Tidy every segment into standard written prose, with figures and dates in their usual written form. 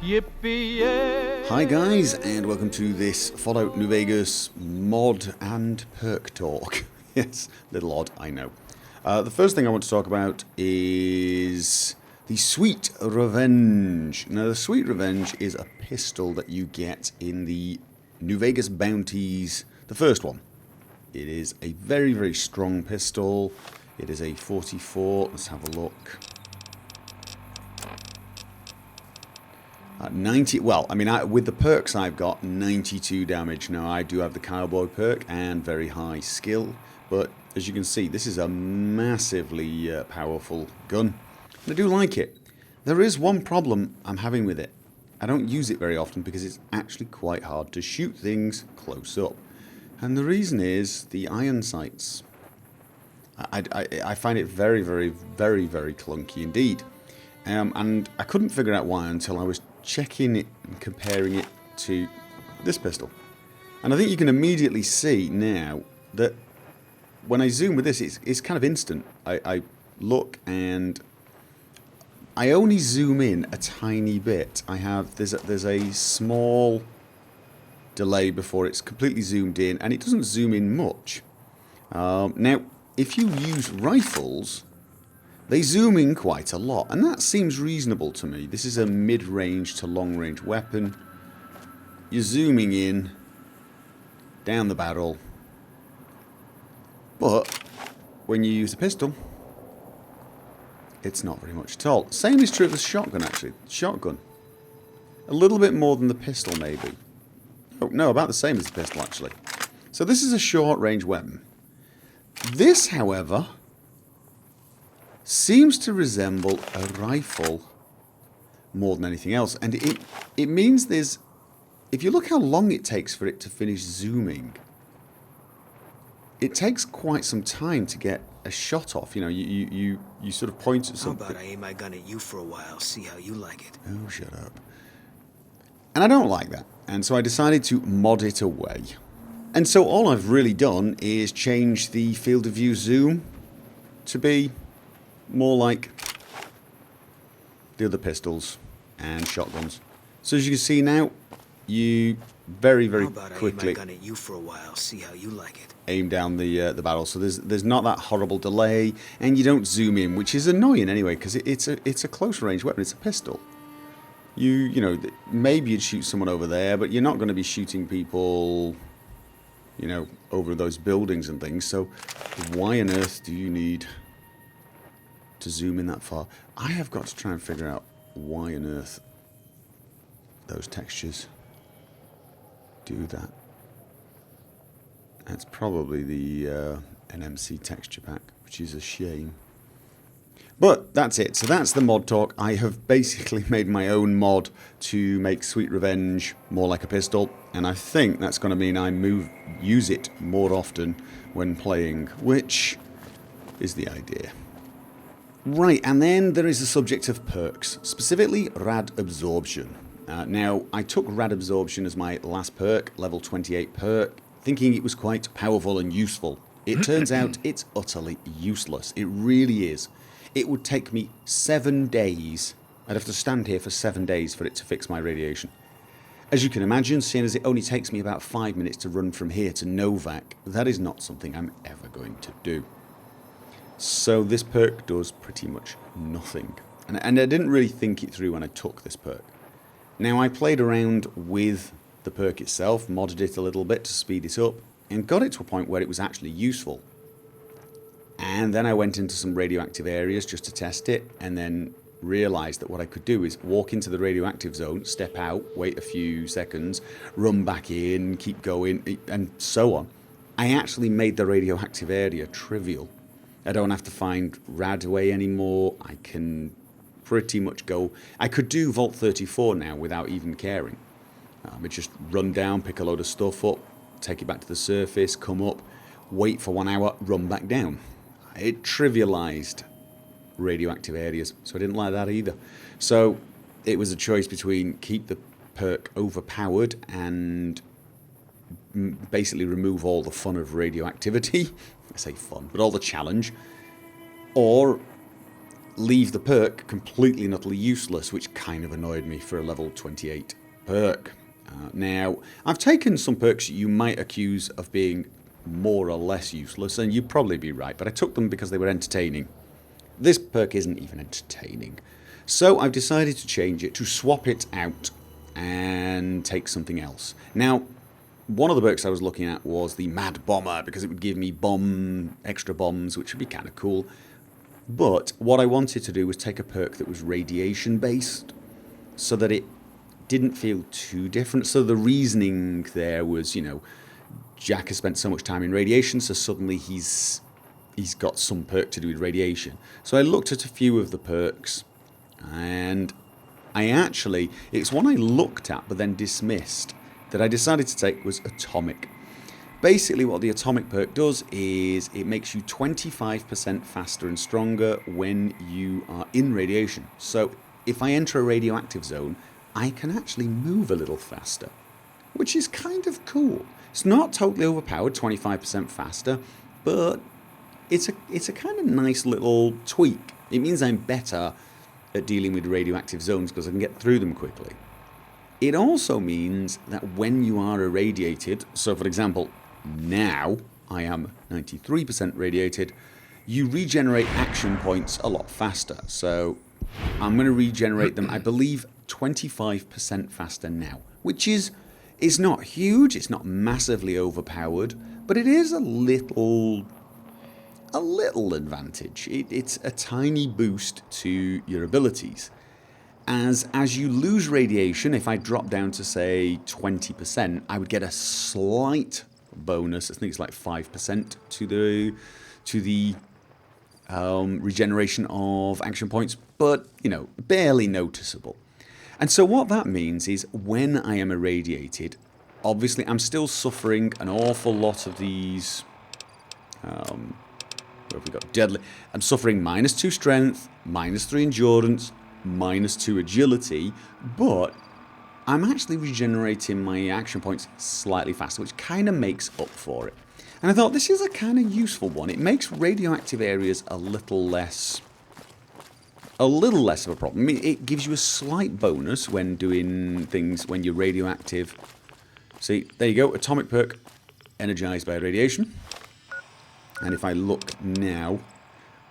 Yippee! Hi guys, and welcome to this Fallout New Vegas mod and perk talk. Yes, little odd, I know. The first thing I want to talk about is the Sweet Revenge. Now, the Sweet Revenge is a pistol that you get in the New Vegas bounties, the first one. It is a very, very strong pistol. It is a 44. Let's have a look. 90, well, I mean, with the perks I've got, 92 damage. Now, I do have the Cowboy perk and very high skill, but as you can see, this is a massively powerful gun. And I do like it. There is one problem I'm having with it. I don't use it very often because it's actually quite hard to shoot things close up. And the reason is the iron sights. I find it very, very, very, very clunky indeed. And I couldn't figure out why until I was checking it and comparing it to this pistol. And I think you can immediately see now that when I zoom with this, it's kind of instant. I look and I only zoom in a tiny bit. There's a small delay before it's completely zoomed in, and it doesn't zoom in much. Now, if you use rifles, they zoom in quite a lot, and that seems reasonable to me. This is a mid-range to long-range weapon. You're zooming in, down the barrel, but when you use a pistol, it's not very much at all. Same is true of the shotgun, actually. Shotgun. A little bit more than the pistol, maybe. Oh, no, about the same as the pistol, actually. So this is a short-range weapon. This, however, seems to resemble a rifle more than anything else. And it means there's... If you look how long it takes for it to finish zooming, it takes quite some time to get a shot off. You know, you sort of point at something. How about I aim my gun at you for a while, see how you like it? Oh, shut up. And I don't like that. And so I decided to mod it away. And so all I've really done is change the field of view zoom to be more like the other pistols and shotguns. So as you can see now, you very, very quickly aim my gun at you for a while, see how you like it. Aim down the barrel. So there's not that horrible delay, and you don't zoom in, which is annoying anyway, because it's a close range weapon. It's a pistol. You know, maybe you'd shoot someone over there, but you're not going to be shooting people, you know, over those buildings and things. So why on earth do you need to zoom in that far? I have got to try and figure out why on earth those textures do that. That's probably the NMC texture pack, which is a shame. But that's it. So that's the mod talk. I have basically made my own mod to make Sweet Revenge more like a pistol, and I think that's going to mean I use it more often when playing, which is the idea. Right, and then there is the subject of perks, specifically Rad Absorption. Now, I took Rad Absorption as my last perk, level 28 perk, thinking it was quite powerful and useful. It turns out it's utterly useless. It really is. It would take me 7 days. I'd have to stand here for 7 days for it to fix my radiation. As you can imagine, seeing as it only takes me about 5 minutes to run from here to Novak, that is not something I'm ever going to do. So this perk does pretty much nothing. And I didn't really think it through when I took this perk. Now, I played around with the perk itself, modded it a little bit to speed it up, and got it to a point where it was actually useful. And then I went into some radioactive areas just to test it, and then realised that what I could do is walk into the radioactive zone, step out, wait a few seconds, run back in, keep going, and so on. I actually made the radioactive area trivial. I don't have to find Radway anymore. I can pretty much go... I could do Vault 34 now without even caring. I just run down, pick a load of stuff up, take it back to the surface, come up, wait for 1 hour, run back down. It trivialized radioactive areas, so I didn't like that either. So it was a choice between keep the perk overpowered and basically remove all the fun of radioactivity. I say fun, but all the challenge. Or leave the perk completely and utterly useless, which kind of annoyed me for a level 28 perk. Now, I've taken some perks you might accuse of being more or less useless, and you'd probably be right, but I took them because they were entertaining. This perk isn't even entertaining. So I've decided to change it, to swap it out and take something else. Now, one of the perks I was looking at was the Mad Bomber, because it would give me extra bombs, which would be kind of cool. But what I wanted to do was take a perk that was radiation based, so that it didn't feel too different. So the reasoning there was, you know, Jack has spent so much time in radiation, so suddenly he's got some perk to do with radiation. So I looked at a few of the perks, and it's one I looked at but then dismissed, that I decided to take was Atomic. Basically what the Atomic perk does is it makes you 25% faster and stronger when you are in radiation. So if I enter a radioactive zone, I can actually move a little faster, which is kind of cool. It's not totally overpowered, 25% faster, but it's a kind of nice little tweak. It means I'm better at dealing with radioactive zones because I can get through them quickly. It also means that when you are irradiated, so for example, now I am 93% radiated, you regenerate action points a lot faster. So I'm going to regenerate them, I believe, 25% faster now, which is not huge, it's not massively overpowered, but it is a little advantage. It's a tiny boost to your abilities. As you lose radiation, if I drop down to say 20%, I would get a slight bonus. I think it's like 5% to the regeneration of action points, but you know, barely noticeable. And so what that means is when I am irradiated, obviously I'm still suffering an awful lot of these. Where have we got? Deadly. I'm suffering -2 strength, -3 endurance, -2 agility, but I'm actually regenerating my action points slightly faster, which kind of makes up for it. And I thought this is a kind of useful one. It makes radioactive areas a little less of a problem. I mean, it gives you a slight bonus when doing things when you're radioactive. See, there you go, Atomic perk, energized by radiation. And if I look now,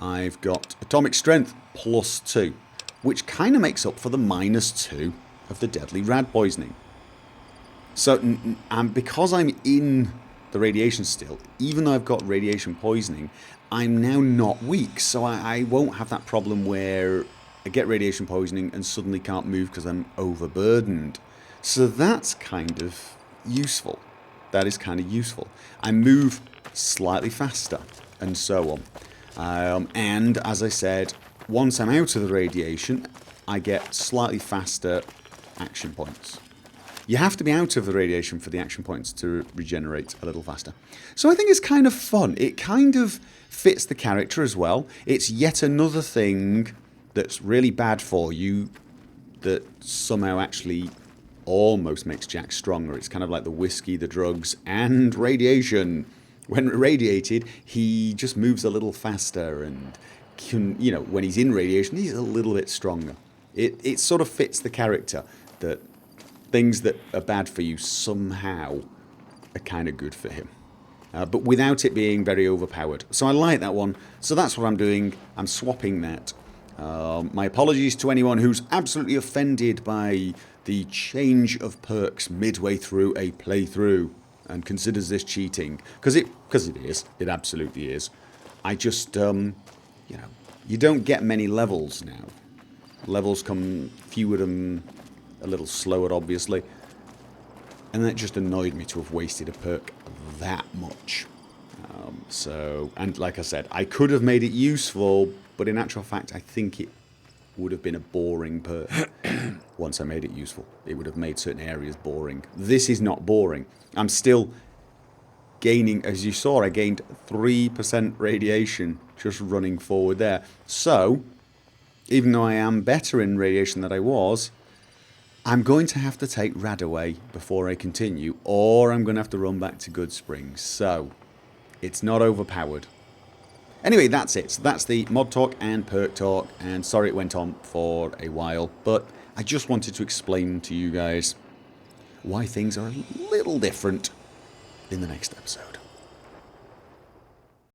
I've got Atomic Strength +2, which kind of makes up for the -2 of the deadly rad poisoning. So, because I'm in the radiation still, even though I've got radiation poisoning, I'm now not weak, so I won't have that problem where I get radiation poisoning and suddenly can't move because I'm overburdened. So that's kind of useful. That is kind of useful. I move slightly faster, and so on. And as I said, once I'm out of the radiation, I get slightly faster action points. You have to be out of the radiation for the action points to regenerate a little faster. So I think it's kind of fun. It kind of fits the character as well. It's yet another thing that's really bad for you that somehow actually almost makes Jack stronger. It's kind of like the whiskey, the drugs, and radiation. When irradiated, he just moves a little faster, and can, you know, when he's in radiation, he's a little bit stronger. It sort of fits the character that things that are bad for you somehow are kind of good for him. But without it being very overpowered. So I like that one. So that's what I'm doing. I'm swapping that. My apologies to anyone who's absolutely offended by the change of perks midway through a playthrough and considers this cheating. Because it is. It absolutely is. I just, you know, you don't get many levels now. Levels come few of them, a little slower, obviously. And that just annoyed me to have wasted a perk that much. And like I said, I could have made it useful, but in actual fact, I think it would have been a boring perk once I made it useful. It would have made certain areas boring. This is not boring. I'm still gaining, as you saw, I gained 3% radiation just running forward there. So, even though I am better in radiation than I was, I'm going to have to take Rad away before I continue, or I'm going to have to run back to Good Springs. So, it's not overpowered. Anyway, that's it. So that's the mod talk and perk talk, and sorry it went on for a while, but I just wanted to explain to you guys why things are a little different in the next episode.